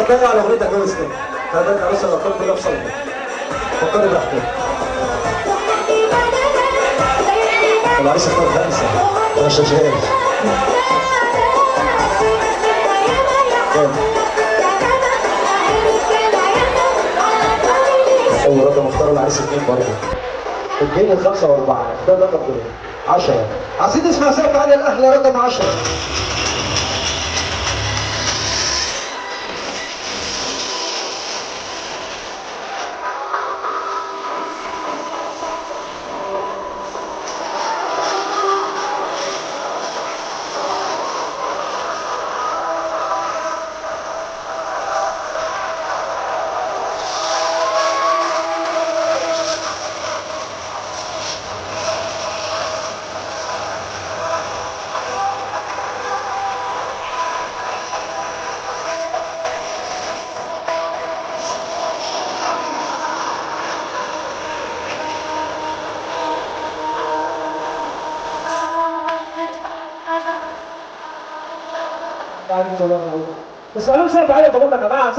هتضيع على اغنيتك جوز كده. هتضيع عروسه الارقام كلها في صالحك. فكري براحتك. العريس اختار خمسه. ما شاشاش. اول رقم اختار العريس 2 برضه. 2 و5 و4 ده رقم كله 10. عايزين نسمع سقف علي الاحلى رقم 10. بس انا مش عارف علي، بقول لك يا جماعه